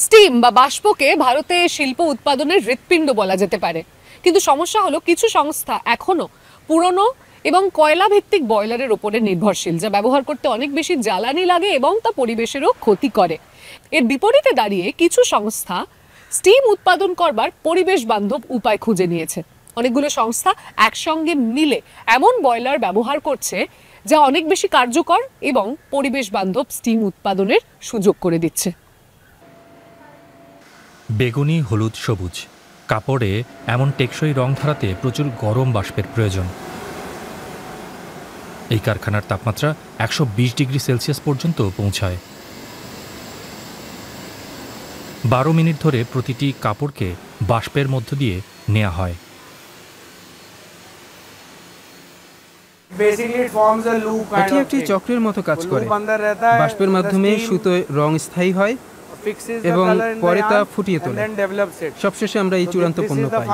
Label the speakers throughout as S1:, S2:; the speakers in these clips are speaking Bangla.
S1: স্টিম বা বাষ্পকে ভারতে শিল্প উৎপাদনের হৃৎপিণ্ড বলা যেতে পারে, কিন্তু সমস্যা হলো কিছু সংস্থা এখনো পুরনো এবং কয়লা ভিত্তিক বয়লারের উপরে নির্ভরশীল, যা ব্যবহার করতে অনেক বেশি জ্বালানি লাগে এবং তা পরিবেশেরও ক্ষতি করে। এর বিপরীতে দাঁড়িয়ে কিছু সংস্থা স্টিম উৎপাদন করবার পরিবেশ বান্ধব উপায় খুঁজে নিয়েছে। অনেকগুলো সংস্থা একসঙ্গে মিলে এমন বয়লার ব্যবহার করছে যা অনেক বেশি কার্যকর এবং পরিবেশ বান্ধব স্টিম উৎপাদনের সুযোগ করে দিচ্ছে।
S2: বেগুনি, হলুদ, সবুজ কাপড়ে এমন টেকসই রং ধরাতে প্রচুর গরম বাষ্পের প্রয়োজন। এই কারখানার তাপমাত্রা 120 ডিগ্রি সেলসিয়াস পর্যন্ত পৌঁছায়। 12 মিনিট ধরে প্রতিটি কাপড়কে বাষ্পের মধ্য দিয়ে নেওয়া হয়।
S3: এটি একটি চক্রের মতো কাজ করে। বাষ্পের মাধ্যমে সুতোয় রং স্থায়ী হয় এবং পরে তা ফুটিয়ে তোলে। সবশেষে আমরা এই চূড়ান্ত পণ্য পাই।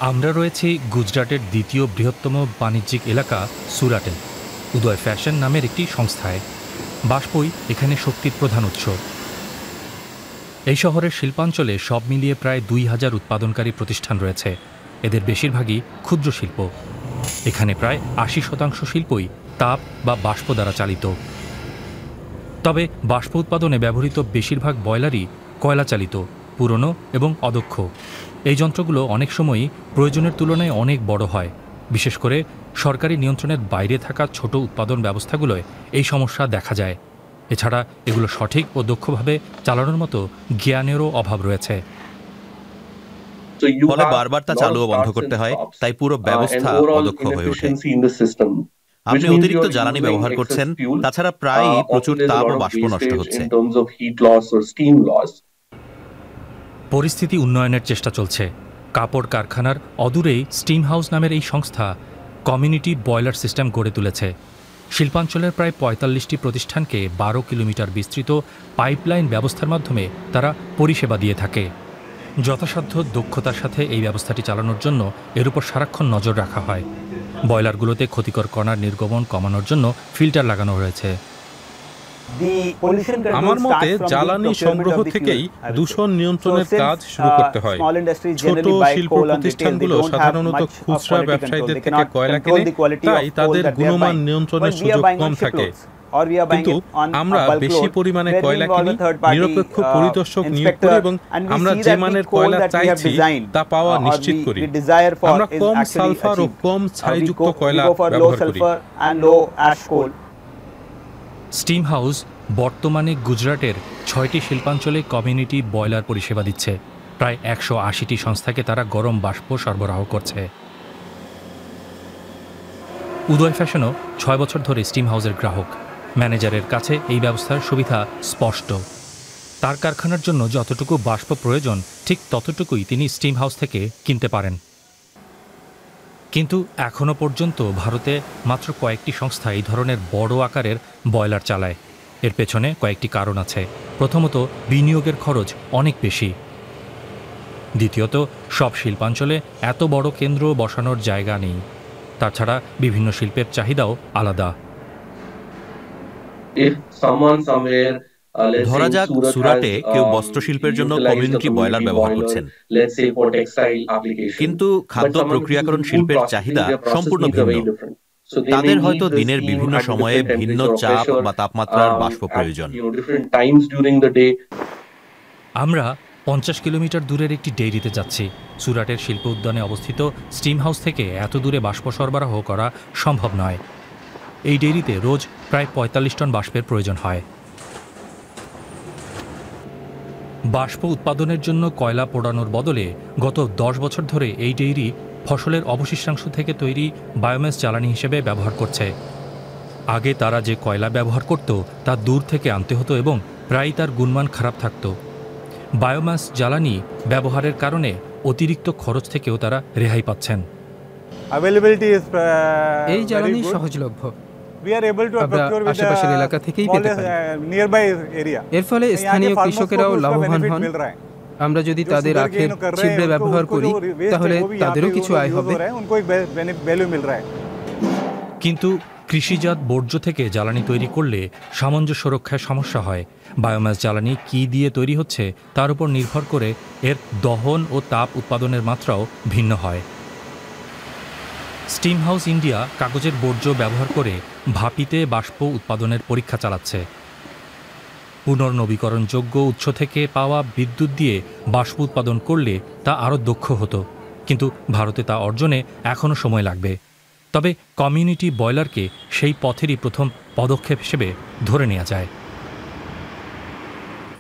S2: আমরা রয়েছি গুজরাটের দ্বিতীয় বৃহত্তম বাণিজ্যিক এলাকা সুরাটে, উদয় ফ্যাশন নামের একটি সংস্থায়। বাষ্পই এখানে শক্তির প্রধান উৎস। এই শহরের শিল্পাঞ্চলে সব মিলিয়ে প্রায় 2000 উৎপাদনকারী প্রতিষ্ঠান রয়েছে। এদের বেশিরভাগই ক্ষুদ্র শিল্প। এখানে প্রায় 80% শিল্পই তাপ বা বাষ্প দ্বারা চালিত। তবে বাষ্প উৎপাদনে ব্যবহৃত বেশিরভাগ বয়লারই কয়লা চালিত, পুরনো এবং অদক্ষ। এই যন্ত্রগুলো অনেক সময়ই প্রয়োজনের তুলনায় অনেক বড় হয়। বিশেষ করে সরকারি নিয়ন্ত্রণের বাইরে থাকা ছোট উৎপাদন ব্যবস্থাগুলোয় এই সমস্যা দেখা যায়। এছাড়া এগুলো সঠিক ও দক্ষভাবে চালানোর মতো জ্ঞানেরও অভাব রয়েছে।
S4: ফলে বারবার তা চালু ও বন্ধ করতে হয়, তাই পুরো ব্যবস্থা অদক্ষ হয়ে ওঠে। আপনি অতিরিক্ত জ্বালানি ব্যবহার করছেন, তাছাড়া প্রায়ই প্রচুর তাপ ও বাষ্প নষ্ট হচ্ছে।
S2: পরিস্থিতি উন্নয়নের চেষ্টা চলছে। কাপড় কারখানার অদূরেই স্টিম হাউস নামের এই সংস্থা কমিউনিটি বয়লার সিস্টেম গড়ে তুলেছে। শিল্পাঞ্চলের প্রায় 45টি প্রতিষ্ঠানকে 12 কিলোমিটার বিস্তৃত পাইপলাইন ব্যবস্থার মাধ্যমে তারা পরিষেবা দিয়ে থাকে। যথাসাধ্য দক্ষতার সাথে এই ব্যবস্থাটি চালানোর জন্য এর উপর সারাক্ষণ নজর রাখা হয়। বয়লারগুলোতে ক্ষতিকর কণার নির্গমন কমানোর জন্য ফিল্টার লাগানো হয়েছে।
S5: আমার মতে জ্বালানি সংগ্রহ থেকেই দূষণ নিয়ন্ত্রণের কাজ শুরু করতে হয়। ছোট শিল্প প্রতিষ্ঠানগুলো সাধারণত খুচরা ব্যবসায়ীদের থেকে কয়লা কেনে, তাই তাদের গুণমান নিয়ন্ত্রণের সুযোগ কম থাকে। কিন্তু আমরা বেশি পরিমাণে কয়লা কিনি, নিরপেক্ষ পরিদর্শক নিয়োগ করি এবং আমরা যে মানের কয়লা চাইছি তা পাওয়া নিশ্চিত করি। আমরা কম সালফার ও কম ছাইযুক্ত কয়লা ব্যবহার করি।
S2: স্টিম হাউস বর্তমানে গুজরাটের 6টি শিল্পাঞ্চলে কমিউনিটি বয়লার পরিষেবা দিচ্ছে। প্রায় 180টি সংস্থাকে তারা গরম বাষ্প সরবরাহ করছে। উদয় ফ্যাশনও 6 বছর ধরে স্টিম হাউসের গ্রাহক। ম্যানেজারের কাছে এই ব্যবস্থার সুবিধা স্পষ্ট। তার কারখানার জন্য যতটুকু বাষ্প প্রয়োজন ঠিক ততটুকুই তিনি স্টিম হাউস থেকে কিনতে পারেন। কিন্তু এখনও পর্যন্ত ভারতে মাত্র কয়েকটি সংস্থা এই ধরনের বড় আকারের বয়লার চালায়। এর পেছনে কয়েকটি কারণ আছে। প্রথমত, বিনিয়োগের খরচ অনেক বেশি। দ্বিতীয়ত, সব শিল্পাঞ্চলে এত বড় কেন্দ্র বসানোর জায়গা নেই। তাছাড়া বিভিন্ন শিল্পের চাহিদাও আলাদা।
S4: ধরা যাক সুরাটে কেউ বস্ত্রশিল্পের জন্য কমিউনিটি বয়লার ব্যবহার করছেন, কিন্তু খাদ্য প্রক্রিয়াকরণ শিল্পের চাহিদা সম্পূর্ণ ভিন্ন। তাদের হয়তো দিনের বিভিন্ন সময়ে ভিন্ন চাপ বা তাপমাত্রার বাষ্প প্রয়োজন।
S2: আমরা 50 কিলোমিটার দূরের একটি ডেইরিতে যাচ্ছি। সুরাটের শিল্প উদ্যানে অবস্থিত স্টিম হাউস থেকে এত দূরে বাষ্প সরবরাহ করা সম্ভব নয়। এই ডেইরিতে রোজ প্রায় 45 টন বাষ্পের প্রয়োজন হয়। বাষ্প উৎপাদনের জন্য কয়লা পোড়ানোর বদলে গত 10 বছর ধরে এই ডেইরি ফসলের অবশিষ্টাংশ থেকে তৈরি বায়োম্যাস জ্বালানি হিসেবে ব্যবহার করছে। আগে তারা যে কয়লা ব্যবহার করত তা দূর থেকে আনতে হতো এবং প্রায়ই তার গুণমান খারাপ থাকত। বায়োম্যাস জ্বালানি ব্যবহারের কারণে অতিরিক্ত খরচ থেকেও তারা রেহাই পাচ্ছেন।
S3: এই জ্বালানি সহজলভ্য। আমরা আশেপাশের এলাকা থেকেই পেতে পারি। এর ফলে স্থানীয় কৃষকেরাও লাভবান হন। আমরা যদি তাদের আখের ছিবড়ে ব্যবহার করি তাহলে তাদেরও কিছু আয় হবে।
S2: কিন্তু কৃষিজাত বর্জ্য থেকে জ্বালানি তৈরি করলে সামঞ্জস্য রক্ষায় সমস্যা হয়। বায়োমাস জ্বালানি কী দিয়ে তৈরি হচ্ছে তার উপর নির্ভর করে এর দহন ও তাপ উৎপাদনের মাত্রাও ভিন্ন হয়। স্টিম হাউস ইন্ডিয়া কাগজের বর্জ্য ব্যবহার করে ভাপিতে বাষ্প উৎপাদনের পরীক্ষা চালাচ্ছে। পুনর্নবীকরণযোগ্য উৎস থেকে পাওয়া বিদ্যুৎ দিয়ে বাষ্প উৎপাদন করলে তা আরও দক্ষ হতো, কিন্তু ভারতে তা অর্জনে এখনও সময় লাগবে। তবে কমিউনিটি বয়লারকে সেই পথেরই প্রথম পদক্ষেপ হিসেবে ধরে নেওয়া যায়।